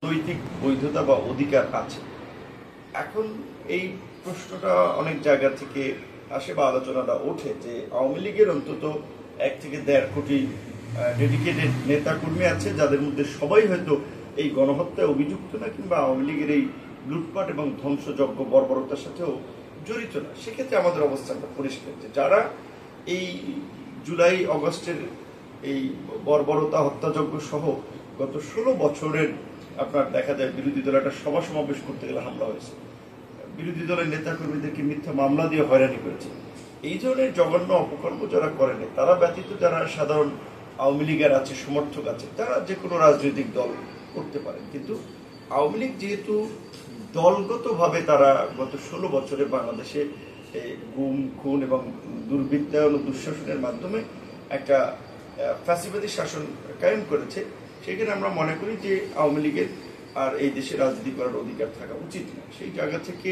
নৈতিক বৈধতা বা অধিকার আছে। এখন এই প্রশ্নটা অনেক জায়গা থেকে আসে বা আলোচনাটা ওঠে যে আওয়ামী লীগের অন্তত 1 থেকে 1.5 কোটি ডেডিকেটেড নেতাকর্মী আছে, যাদের মধ্যে সবাই হয়তো এই গণহত্যায় অভিযুক্ত না, কিংবা আওয়ামী লীগের এই লুটপাট এবং ধ্বংসযজ্ঞ বর্বরতার সাথেও জড়িত না। সেক্ষেত্রে আমাদের অবস্থানটা পরিষ্কার যে যারা এই জুলাই অগস্টের এই বর্বরতা হত্যাযজ্ঞ সহ গত 16 বছরের আপনার দেখা যায় বিরোধী দল একটা সভা সমাবেশ করতে গেলে হামলা হয়েছে, বিরোধী দলের নেতা কর্মীদেরকে মিথ্যা মামলা দিয়ে হয়রানি করেছে। এই ধরনের জঘন্য অপকর্ম যারা করেন, তারা ব্যতীত যারা সাধারণ আওয়ামী লীগের আছে, সমর্থক আছে, তারা যে কোনো রাজনৈতিক দল করতে পারেন। কিন্তু আওয়ামী লীগ যেহেতু দলগতভাবে তারা গত 16 বছরে বাংলাদেশে গুম, খুন এবং দুর্বৃত্তায়ন ও দুঃশাসনের মাধ্যমে একটা ফ্যাসিবাদী শাসন কায়েম করেছে, সেখানে আমরা মনে করি যে আওয়ামী লীগের আর এই দেশে রাজনীতি করার অধিকার থাকা উচিত না। সেই জায়গা থেকে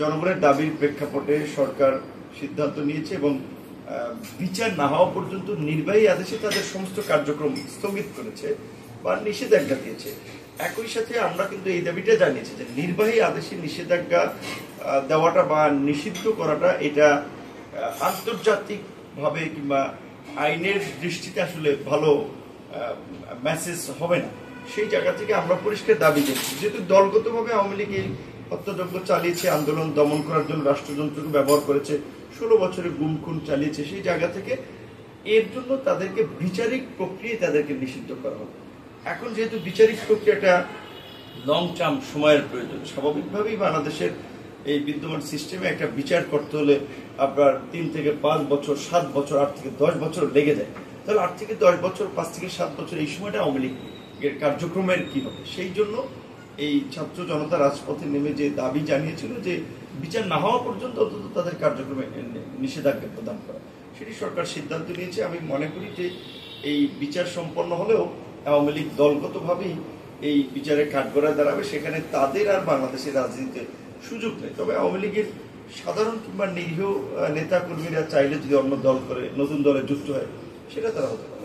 জনগণের দাবির প্রেক্ষাপটে সরকার সিদ্ধান্ত নিয়েছে এবং বিচার না হওয়া পর্যন্ত নির্বাহী আদেশে তাদের সমস্ত কার্যক্রম স্থগিত করেছে বা নিষেধাজ্ঞা দিয়েছে। একই সাথে আমরা কিন্তু এই দাবিটা জানিয়েছি যে নির্বাহী আদেশে নিষেধাজ্ঞা দেওয়াটা বা নিষিদ্ধ করাটা এটা আন্তর্জাতিকভাবে কিংবা আইনের দৃষ্টিতে আসলে ভালো মেসেজ হবে না। সেই জায়গা থেকে আমরা পরিষ্কার দাবি করছি, যেহেতু দলগতভাবে আওয়ামী লীগ এই হত্যাযজ্ঞ চালিয়েছে, আন্দোলন দমন করার জন্য রাষ্ট্রযন্ত্রকে ব্যবহার করেছে, 16 বছরে গুম খুন চালিয়েছে, সেই জায়গা থেকে এর জন্য তাদেরকে বিচারিক প্রক্রিয়ায় তাদেরকে নিষিদ্ধ করা হবে। এখন যেহেতু বিচারিক প্রক্রিয়াটা লং টার্ম সময়ের প্রয়োজন, স্বাভাবিকভাবেই বাংলাদেশের এই বিদ্যমান সিস্টেমে একটা বিচার করতে হলে আপনার 3 থেকে 5 বছর, 7 বছর, 8 থেকে 10 বছর লেগে যায়। তাহলে 8 থেকে 10 বছর, 5 থেকে 7 বছর এই সময়টা আওয়ামী লীগের কার্যক্রমের কি হবে? সেই জন্য এই ছাত্র জনতা রাজপথে নেমে যে দাবি জানিয়েছিল যে বিচার না হওয়া পর্যন্ত অন্তত তাদের কার্যক্রমে নিষেধাজ্ঞা প্রদান করা, সেটি সরকার সিদ্ধান্ত নিয়েছে। আমি মনে করি যে এই বিচার সম্পন্ন হলেও আওয়ামী লীগ দলগতভাবেই এই বিচারের কাঠগড়ায় দাঁড়াবে, সেখানে তাদের আর বাংলাদেশের রাজনীতিতে সুযোগ নেই। তবে আওয়ামী লীগের সাধারণ কিংবা নিরীহ নেতা কর্মীরা চাইলে যদি অন্য দল করে নতুন দলে যুক্ত হয়, সেটা তারা হতে পারে।